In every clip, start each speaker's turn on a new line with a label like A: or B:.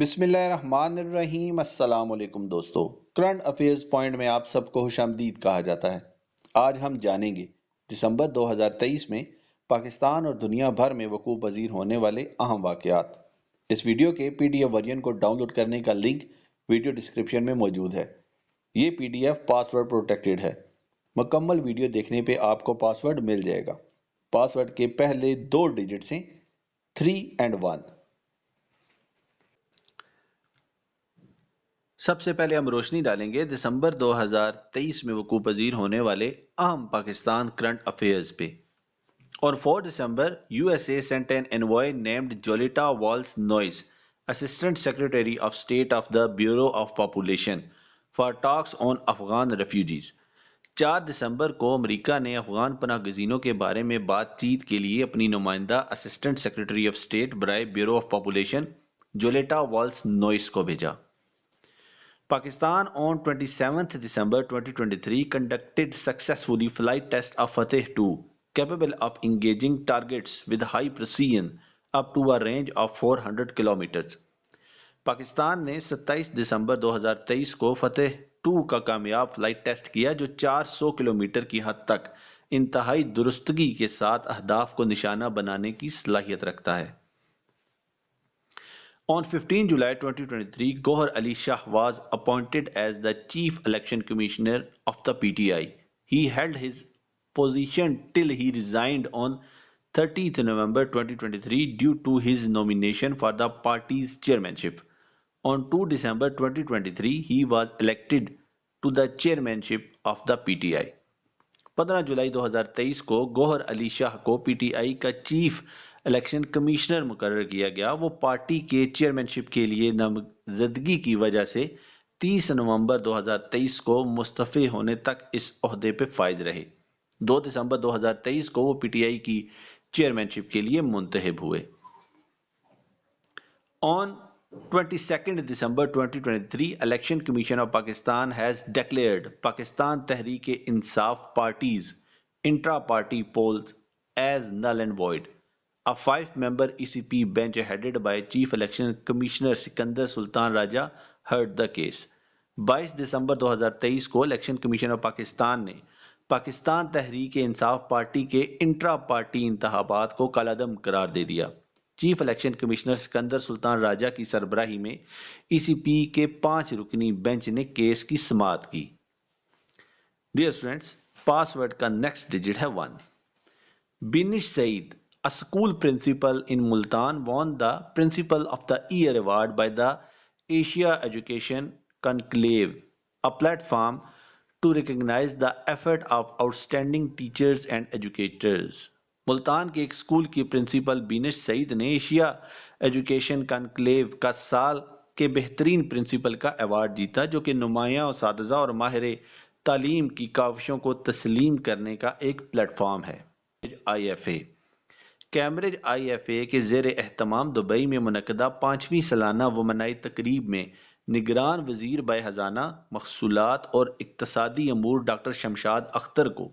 A: बिस्मिल्लाहिर्रहमानिर्रहीम अस्सलाम वालेकुम दोस्तों। करंट अफेयर्स पॉइंट में आप सबको खुशामदीद कहा जाता है। आज हम जानेंगे दिसंबर 2023 में पाकिस्तान और दुनिया भर में वकूअ पज़ीर होने वाले अहम वाक़यात। इस वीडियो के पीडीएफ वर्जन को डाउनलोड करने का लिंक वीडियो डिस्क्रिप्शन में मौजूद है। ये पीडीएफ पासवर्ड प्रोटेक्टेड है। मुकम्मल वीडियो देखने पे आपको पासवर्ड मिल जाएगा। पासवर्ड के पहले 2 डिजिट्स हैं 3 और 1। सबसे पहले हम रोशनी डालेंगे दिसंबर 2023 में वकूअ पज़ीर होने वाले अहम पाकिस्तान करंट अफेयर्स पे। On 4 December, USA sent an envoy named Jolita Walsh-Noyes, Assistant Secretary of State of the Bureau of Population, for talks on Afghan refugees. 4 दिसंबर को अमेरिका ने अफगान पनाह गज़ीनों के बारे में बातचीत के लिए अपनी नुमाइंदा असिस्टेंट सेक्रेटरी ऑफ स्टेट बराए ब्यूरो ऑफ पॉपुलेशन जोलेटा वॉल्स नोइस को भेजा। Pakistan on 27th December 2023 conducted successfully flight test of Fateh 2, capable of engaging targets with high precision up to a range of 400 kilometers. Pakistan ने 27 दिसंबर 2023 को फतेह 2 का कामयाब फ्लाइट टेस्ट किया जो 400 किलोमीटर की हद तक इंतहाई दुरुस्तगी के साथ अहदाफ को निशाना बनाने की सलाहियत रखता है। On 15 July 2023, Gohar Ali Shah was appointed as the Chief Election Commissioner of the PTI. He held his position till he resigned on 30th November 2023 due to his nomination for the party's chairmanship. On 2 December 2023, he was elected to the chairmanship of the PTI. 15 जुलाई 2023 को गोहर अली शाह को PTI का chief election commissioner मुकर्रर किया गया। वो party के chairmanship के लिए नामजदगी की वजह से 30 नवंबर 2023 को मुस्तफ़े होने तक इस ओहदे पे फाइज रहे। 2 दिसंबर 2023 को वो पीटीआई की चेयरमैनशिप के लिए मुंतखब हुए। On 22nd December 2023, Election Commission of Pakistan has declared Pakistan Tehreek-e-Insaf Party's intra-party polls as null and void. A 5-member ECP bench headed by Chief Election Commissioner Sikandar Sultan Raja heard the case. 22 दिसंबर 2023 को election commission of Pakistan ने Pakistan Tehreek-e-Insaf party के intra party इंतखाबात को कलादम करार दे दिया। Chief election commissioner Sikandar Sultan Raja की सरबराही में ECP के 5 रुकनी बेंच ने केस की समाअत की। डियर स्टूडेंट्स, पासवर्ड का नेक्स्ट डिजिट है 1। बिनिश Saeed, a school principal in Multan, won the Principal of the Year award by the Asia Education Conclave, a platform to recognize the effort of outstanding teachers and educators. Multan के एक school की principal बिनिश Saeed ने Asia education conclave का साल के बेहतरीन principal का award जीता, जो कि नुमाया उस्ताज़ा और माहिर तालीम की काविशों को तस्लीम करने का एक प्लेटफॉर्म है। IFA कैम्ब्रिज IFA के ज़ेर एहतमाम दुबई में मुनक़दा 5वीं सालाना वमनाई तकरीब में निगरान वज़ीर बाए-ख़ज़ाना महसूलात और इक़्तिसादी अमूर डॉक्टर शमशाद अख्तर को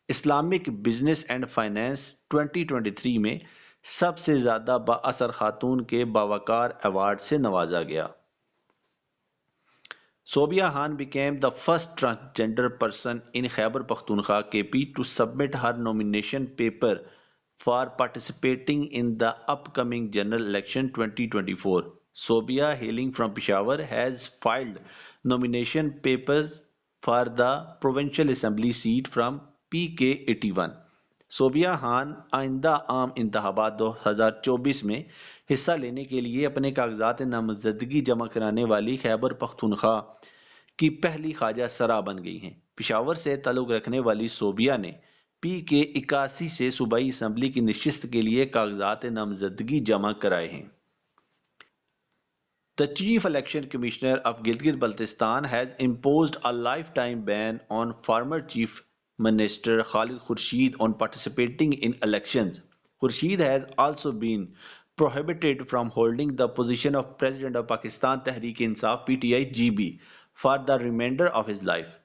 A: इस्लामिक बिजनेस एंड फाइनेंस 2023 में सबसे ज़्यादा बाअसर खातून के बावकार अवार्ड से नवाजा गया। Sobia Khan became the first transgender person in Khyber Pakhtunkhwa KP to submit her nomination paper for participating in the upcoming general election 2024. Sobia, hailing from Peshawar, has filed nomination papers for the provincial assembly seat from PK81. Sobia Khan आइंदा आम इंतखाबात 2024 में हिस्सा लेने के लिए अपने कागजात नामजदगी जमा कराने वाली खैबर पख्तूनख्वा की पहली ख्वाजा सरा बन गई हैं। पेशावर से ताल्लुक़ रखने वाली सोबिया ने PK81 से सूबाई असम्बली की नशिस्त के लिए कागजात नामजदगी जमा कराए हैं। The Chief Election Commissioner of Gilgit-Baltistan has imposed a lifetime ban on former Chief Minister Khalid Khurshid on participating in elections. Khurshid has also been prohibited from holding the position of President of Pakistan Tehreek-e-Insaf PTI GB for the remainder of his life.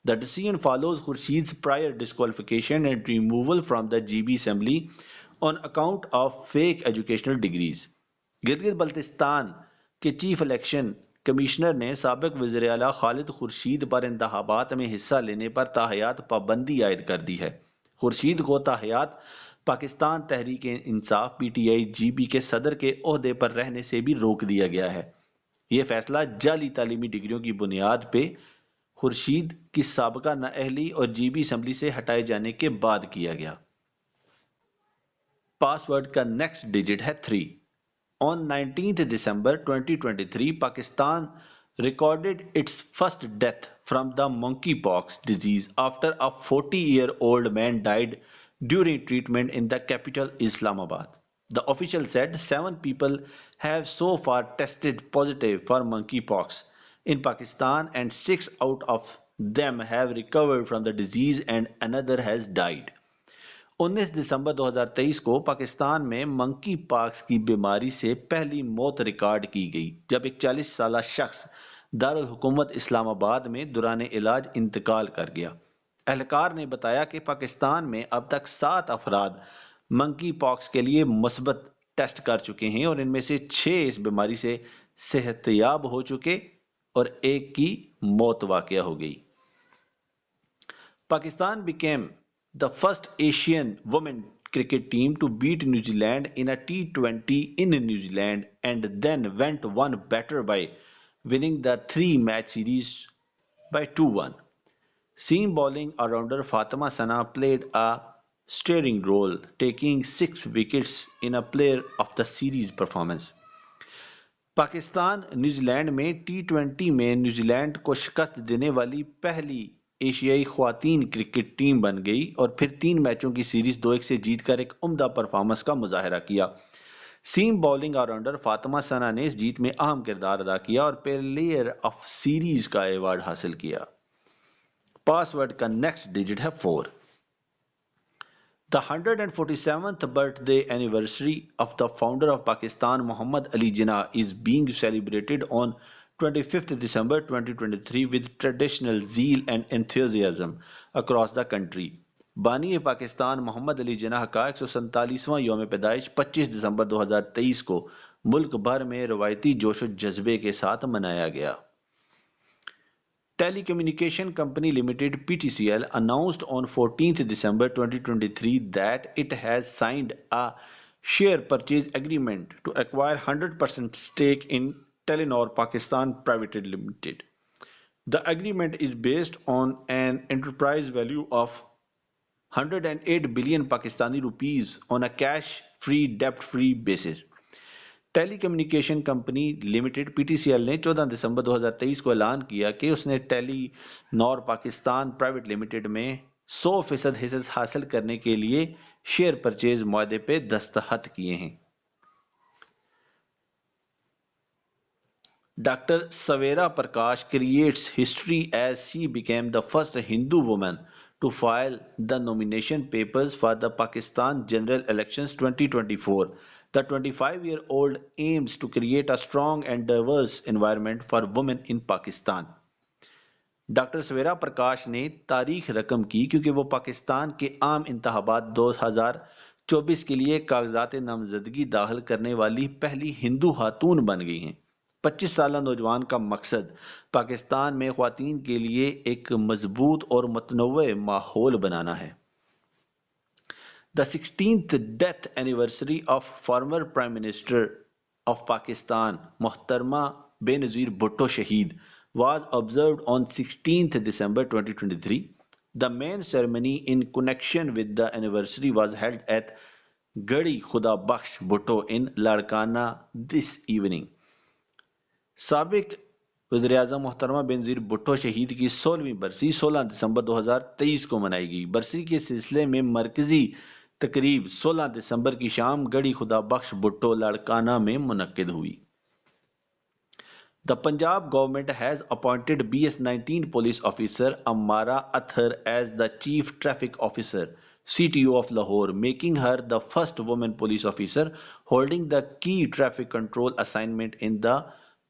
A: The decision follows Khurshid's prior disqualification and removal from the GB Assembly on account of fake educational degrees. Gilgit Baltistan कि chief election commissioner ने साबिक वज़ीर आला खालिद खुर्शीद पर इंतखाबात में हिस्सा लेने पर ताहयात पाबंदी आयद कर दी है। खुर्शीद को ताहयात पाकिस्तान तहरीक इंसाफ PTI GB के सदर के ओहदे पर रहने से भी रोक दिया गया है। ये फैसला जाली तालीमी डिग्रियों की बुनियाद पे खुर्शीद की साबका नाअहली और GB असम्बली से हटाए जाने के बाद किया गया। पासवर्ड का नेक्स्ट डिजिट है 3। On 19th December 2023, Pakistan recorded its first death from the monkeypox disease after a 40-year-old man died during treatment in the capital Islamabad. The official said 7 people have so far tested positive for monkeypox in Pakistan and 6 out of them have recovered from the disease and another has died. 19 दिसंबर 2023 को पाकिस्तान में monkey pox की बीमारी से पहली मौत record की गई जब एक 40 साला शख्स दारुल हुकूमत इस्लामाबाद में दौरान इलाज इंतकाल कर गया। एहलकार ने बताया कि पाकिस्तान में अब तक 7 अफराद मंकी पॉक्स के लिए मुस्बत टेस्ट कर चुके हैं और इनमें से 6 इस बीमारी से सेहतयाब हो चुके और एक की मौत वाक़या हो गई। Pakistan became the first Asian women cricket team to beat New Zealand in a T20 in New Zealand and then went one better by winning the 3-match series by 2-1. Seam bowling all-rounder Fatima Sana played a steering role, taking 6 wickets in a player of the series performance. Pakistan New Zealand में T20 में New Zealand को शिकस्त देने वाली पहली एशियाई ख्वातीन cricket team बन गई और फिर 3 मैचों की सीरीज 2-1 से जीतकर एक उम्दा परफॉर्मेंस का मुजाहरा किया। सीम बॉलिंग ऑलराउंडर फातिमा सना ने इस जीत में अहम किरदार अदा किया और प्लेयर ऑफ सीरीज का अवार्ड हासिल किया। पासवर्ड का नेक्स्ट डिजिट है 4। The 147th birthday anniversary of the founder of Pakistan, Muhammad Ali Jinnah, is being celebrated on 25th December 2023 with traditional zeal and enthusiasm across the country. बानी पाकिस्तान मोहम्मद अली जिन्नाह का 147वां यौम पैदाइश 25 दिसंबर 2023 को मुल्क भर में रवायती जोश व जज्बे के साथ मनाया गया। Telecommunication Company Limited (PTCL) announced on 14th December 2023 that it has signed a share purchase agreement to acquire 100% stake in Telenor Pakistan Private Limited. The agreement is based on an enterprise value of 108 billion Pakistani rupees on a cash-free, debt-free basis. Telecommunication company limited PTCL ने 14 दिसंबर 2023 को ऐलान किया कि उसने Telenor Pakistan private limited में 100% हिस्से हासिल करने के लिए शेयर परचेज मुआहदे पे दस्तखत किए हैं। Doctor Savera Prakash creates history as she became the first Hindu woman to file the nomination papers for the Pakistan General Elections 2024. The 25-year-old aims to create a strong and diverse environment for women in Pakistan. Doctor Savera Prakash ने तारीख रकम की क्योंकि वो पाकिस्तान के आम इंतखाबात 2024 के लिए कागजात नामजदगी दाखिल करने वाली पहली हिंदू खातून बन गई हैं। 25 साल नौजवान का मकसद पाकिस्तान में ख्वातीन के लिए एक मजबूत और मुतनव्वे माहौल बनाना है। The 16th death anniversary of former Prime Minister of Pakistan, Muhtarama Benazir Bhutto Shaheed, was observed on 16th December 2023. The main ceremony in connection with the anniversary was held at Gadi Khuda Bakhsh Bhutto in Ladkana this evening. साबिक वज़ीर-ए-आज़म मोहतरमा बेनज़ीर भुट्टो शहीद की 16वीं बरसी 16 दिसंबर 2023 को मनाई गई। बरसी के सिलसिले में मरकजी तकरीब 16 दिसंबर की शाम गड़ी खुदा बख्श भुट्टो लाड़काना में मुनक्किद हुई। The Punjab government has appointed BS19 police officer Amara Athar as the Chief Traffic Officer CTO of Lahore, making her the first woman police officer holding the key traffic control assignment in the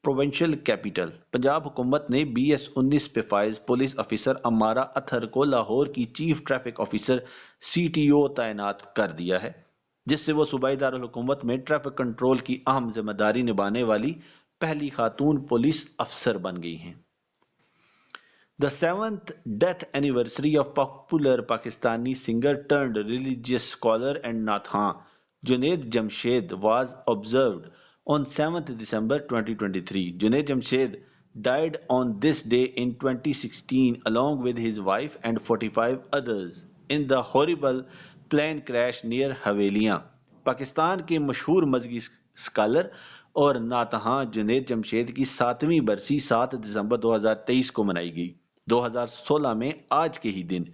A: provincial capital. Punjab हुकूमत ने BS19 पे फाइज police officer अमारा अथर को लाहौर की chief traffic officer CTO तैनात कर दिया है, जिससे वो सूबाई दारुल हुकूमत में ट्रैफिक कंट्रोल की अहम जिम्मेदारी निभाने वाली पहली खातून पुलिस अफसर बन गई हैं। The seventh death anniversary of popular Pakistani singer turned religious scholar and Nathan Junaid Jamshed was observed on 7th December 2023. Junaid Jamshed died on this day in 2016 along with his wife and 45 others in the horrible plane crash near Haveliyan. Pakistan के मशहूर मजहबी scholar और नातहा जुनैद जमशेद की 7वीं बरसी 7 दिसंबर 2023 को मनाई गई। 2016 में आज के ही दिन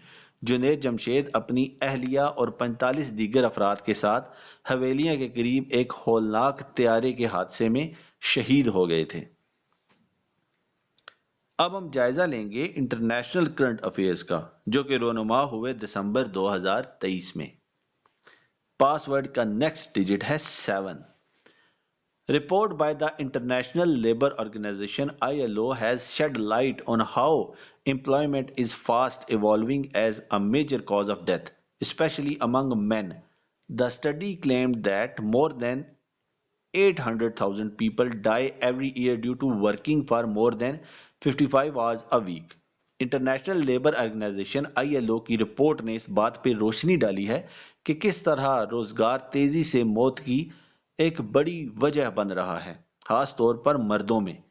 A: जुनैद जमशेद अपनी अहलिया और 45 दीगर अफराद के साथ हवेलियां के करीब एक होलनाक तैयारे के हादसे में शहीद हो गए थे। अब हम जायजा लेंगे इंटरनेशनल करंट अफेयर्स का, जो कि रोनुमा हुए दिसंबर 2023 में। पासवर्ड का नेक्स्ट डिजिट है 7। Report by the International Labour Organization (ILO) has shed light on how employment is fast evolving as a major cause of death, especially among men. The study claimed that more than 800,000 people die every year due to working for more than 55 hours a week. International Labour Organisation ILO की report ने इस बात पर रोशनी डाली है कि किस तरह रोजगार तेजी से मौत की एक बड़ी वजह बन रहा है, खास तौर पर मर्दों में।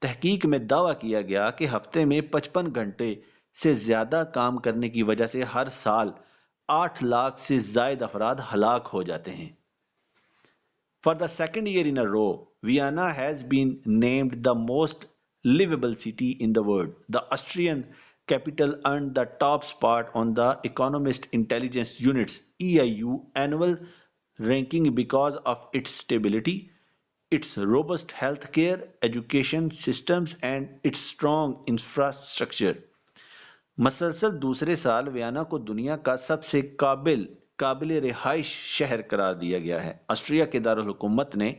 A: तहकीक में दावा किया गया कि हफ्ते में 55 घंटे से ज्यादा काम करने की वजह से हर साल 8 लाख से ज्यादा अफराद हलाक हो जाते हैं। For the second year in a row, Vienna has been named the most livable city in the world. The Austrian capital earned the top spot on the Economist Intelligence Unit's EIU annual ranking because of its stability, its robust healthcare, education systems, and its strong infrastructure. मसलसल दूसरे साल Vienna को दुनिया का सबसे काबिल रिहाइश शहर करार दिया गया है। ऑस्ट्रिया के दारुल हुकूमत ने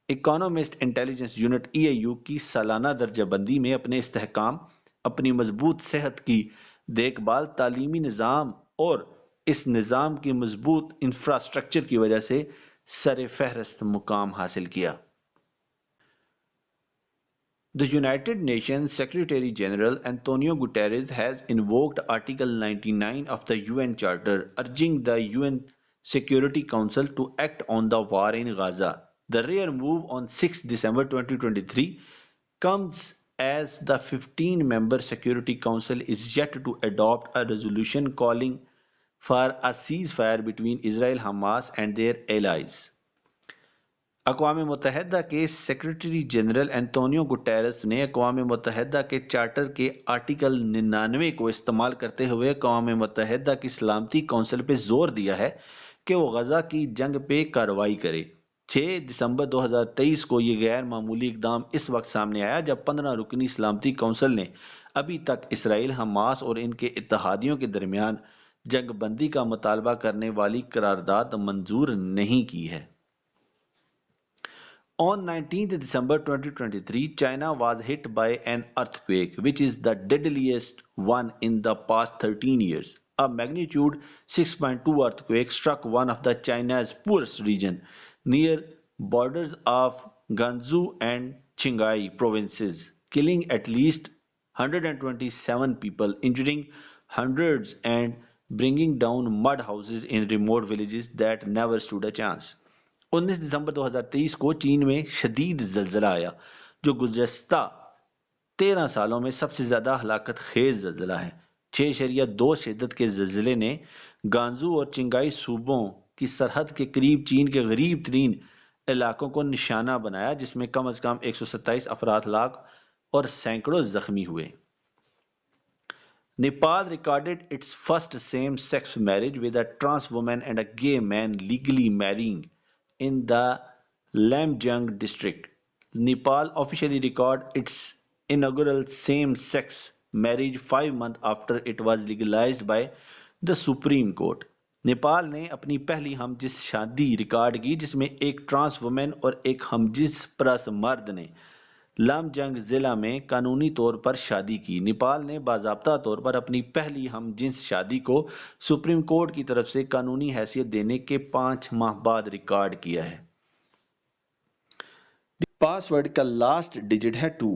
A: इकोनॉमिस्ट इंटेलिजेंस यूनिट EIU की सालाना दर्जाबंदी में अपने इस्तेहकाम, अपनी मजबूत सेहत की देखभाल, तालीमी निज़ाम और इस निज़ाम की मजबूत इंफ्रास्ट्रक्चर की वजह से सरे फहरस्त मुकाम हासिल किया। The United Nations Secretary General Antonio Guterres has invoked Article 99 of the UN Charter, urging the UN Security Council to act on the war in Gaza. The rare move on 6 December 2023 comes as the 15-member Security Council is yet to adopt a resolution calling for a ceasefire between Israel, Hamas, and their allies. अक़वाम मुत्तहिदा के secretary general Antonio Guterres ने अक़वाम मुत्तहिदा के charter के article 99 को इस्तेमाल करते हुए अक़वाम मुत्तहिदा की सलामती कौंसिल पर जोर दिया है कि वो गजा की जंग पे कार्रवाई करे। 6 दिसंबर 2023 को ये गैर मामूली इकदाम इस वक्त सामने आया जब 15 रुकनी सलामती कौंसिल ने अभी तक इसराइल, हमास और इनके इत्तहादियों के दरमियान जंगबंदी का मुतालबा करने वाली करारदाद मंजूर नहीं की है। On 19th December 2023, China was hit by an earthquake, which is the deadliest one in the past 13 years. A magnitude 6.2 earthquake struck one of the China's poorest region near borders of Gansu and Qinghai provinces, killing at least 127 people, injuring hundreds and bringing down mud houses in remote villages that never stood a chance. 19 दिसंबर 2023 को चीन में शदीद ज़लज़ला आया, जो गुज़श्ता 13 सालों में सबसे ज़्यादा हलाकत खेज ज़लज़ला है। 6.2 शिद्दत के ज़लज़ले ने गांजू और चिंगाई सूबों की सरहद के करीब चीन के गरीब तरीन इलाकों को निशाना बनाया, जिसमें कम अज़ कम 127 अफराद हलाक और सैकड़ों जख्मी हुए। Nepal recorded its first same-sex marriage with a trans woman and a gay man legally marrying in the Lamjung district. Nepal officially recorded its inaugural same-sex marriage 5 months after it was legalized by the Supreme Court. Nepal ने अपनी पहली हमजिन्स शादी record की, जिसमें एक trans women और एक हमजिन्स परस्त मर्द ने लामजंग जिला में कानूनी तौर पर शादी की। नेपाल ने बाज़ाब्ता तौर पर अपनी पहली हमजिन्स शादी को सुप्रीम कोर्ट की तरफ से कानूनी हैसियत देने के 5 माह बाद रिकॉर्ड किया है। पासवर्ड का लास्ट डिजिट है 2।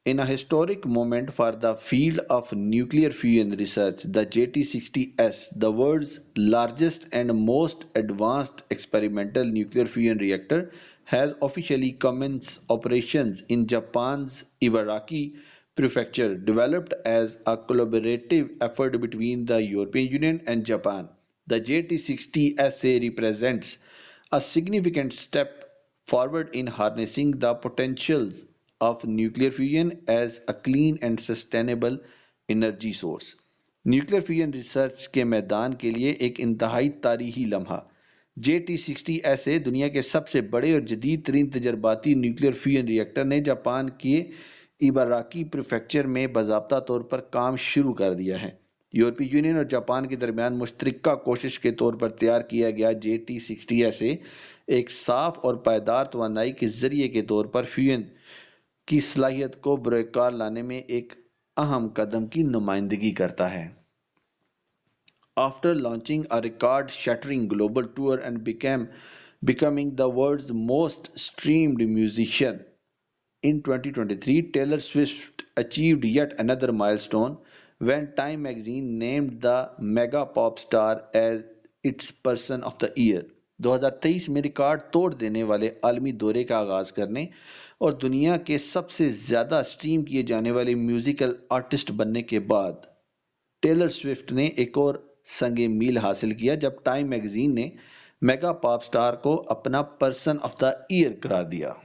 A: In a historic moment for the field of nuclear fusion research, the JT60S, the world's largest and most advanced experimental nuclear fusion reactor, has officially commenced operations in Japan's Ibaraki Prefecture, developed as a collaborative effort between the European Union and Japan. The JT60SA represents a significant step forward in harnessing the potentials of nuclear fusion as a clean and sustainable energy source. Nuclear fusion research के मैदान के लिए एक इंतहाई तारीखी लम्हा। JT60 ऐसे दुनिया के सबसे बड़े और जदीद तरीन तजर्बाती न्यूक्लियर फ्यूजन रिएक्टर ने जापान के इबाराकी प्रीफेक्चर में बाज़ाब्ता तौर पर काम शुरू कर दिया है। यूरोपीय यूनियन और जापान के दरमियान मुश्तरका कोशिश के तौर पर तैयार किया गया JT60 ऐसे एक साफ और पायदार तवानाई के जरिए के तौर पर फ्यूजन की सलाहियत को बरकरार लाने में एक अहम कदम की नुमाइंदगी करता है। After launching a record-shattering global tour and becoming the world's most streamed musician in 2023, Taylor Swift achieved yet another milestone when Time magazine named the mega pop star as its Person of the Year। 2023 में record तोड़ देने वाले आलमी दौरे का आगाज करने और दुनिया के सबसे ज़्यादा स्ट्रीम किए जाने वाले म्यूजिकल आर्टिस्ट बनने के बाद टेलर स्विफ्ट ने एक और संगे मील हासिल किया जब टाइम मैगजीन ने मेगा पॉप स्टार को अपना पर्सन ऑफ द ईयर करार दिया।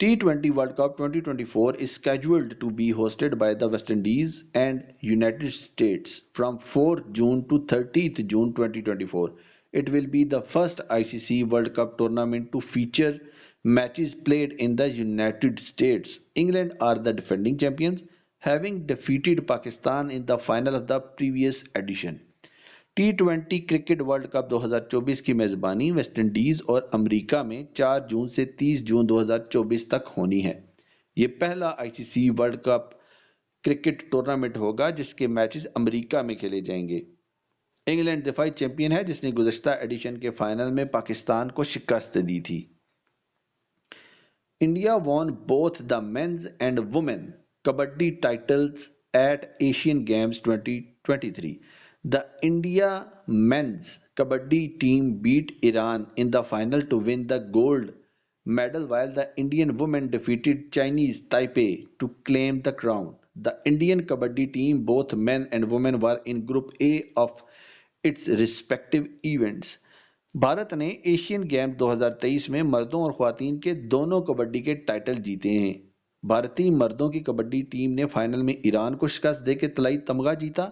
A: T20 World Cup 2024 is scheduled to be hosted by the West Indies and United States from 4 June to 30th June 2024. It will be the first ICC World Cup tournament to feature matches played in the United States. England are the defending champions, having defeated Pakistan in the final of the previous edition. T20 cricket world cup 2024 की मेजबानी West Indies और America में 4 जून से 30 जून 2024 तक होनी है। ये पहला ICC world cup cricket tournament होगा जिसके मैचेस अमेरिका में खेले जाएंगे। इंग्लैंड दिफाई चैंपियन है जिसने गुज़श्ता एडिशन के फाइनल में पाकिस्तान को शिकस्त दी थी। India won both the men's and women kabaddi titles at Asian Games 2023. The India men's kabaddi team beat Iran in the final to win the gold medal while the Indian women defeated Chinese Taipei to claim the crown. The Indian kabaddi team, both men and women, were in Group A of its respective events. Bharat ने Asian game 2023 में मर्दों और ख्वातीन के दोनों कबड्डी के title जीते हैं। भारतीय मर्दों की कबड्डी टीम ने फाइनल में ईरान को शिकस्त देकर तलाई तमगा जीता,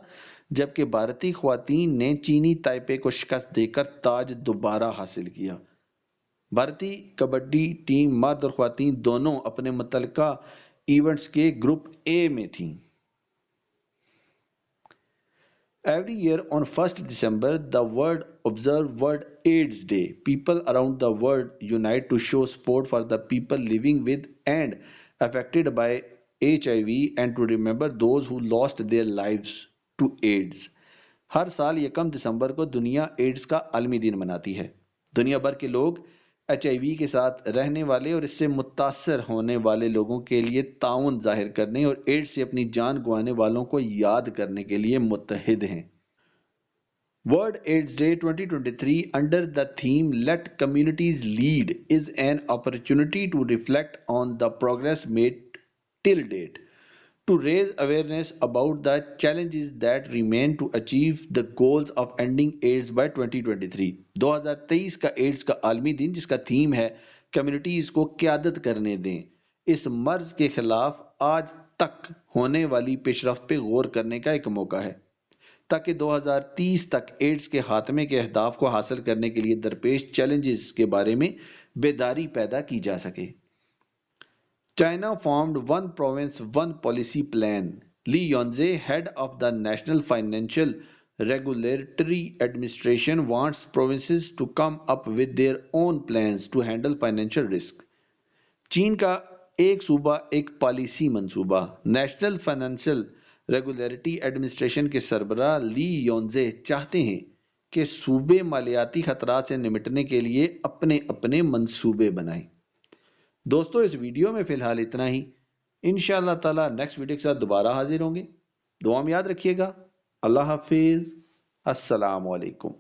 A: जबकि भारतीय ख्वातीन ने चीनी ताइपे को शिकस्त देकर ताज दोबारा हासिल किया। भारतीय कबड्डी टीम मर्द और ख्वातीन दोनों अपने मुतल्लिका इवेंट्स के ग्रुप ए में थीं। Every year on 1st December, the world observes World AIDS Day. People around the world unite to show support for the people living with and affected by HIV and to remember those who lost their lives to AIDS. हर साल 1 दिसंबर को दुनिया ads का आलमी दिन मनाती है। दुनिया भर के लोग HIV के साथ रहने वाले और इससे मुतासर होने वाले लोगों के लिए ताउन जाहिर करने और एड्स से अपनी जान गंवाने वालों को याद करने के लिए मुत्तहिद हैं। World AIDS Day 2023 under the theme Let Communities Lead is an opportunity to reflect on the progress made till date, to raise awareness about the challenges that remain to achieve the goals of ending AIDS by 2023। 2023 का ads का आलमी दिन जिसका theme है communities को क़यादत करने दें, इस मर्ज के खिलाफ आज तक होने वाली पेशरफ्त पे गौर करने का एक मौका है ताकि 2030 तक एड्स के खात्मे के अहदाफ को हासिल करने के लिए दरपेश चैलेंजेस के बारे में बेदारी पैदा की जा सके। China formed one province, one policy plan. Li Yonze, head of the National Financial Regulatory Administration, wants provinces to come up with their own plans to handle financial risk. चीन का एक सूबा एक पॉलिसी मंसूबा। नेशनल फाइनेंशियल रेगुलेटरी एडमिनिस्ट्रेशन के सरबराह ली योंजे चाहते हैं कि सूबे मालियाती खतरात से निपटने के लिए अपने अपने मंसूबे बनाएं। दोस्तों, इस वीडियो में फ़िलहाल इतना ही। इंशाअल्लाह ताला नेक्स्ट वीडियो के साथ दोबारा हाजिर होंगे। दुआ में याद रखिएगा। अल्लाह हाफिज़। अस्सलाम वालेकुम।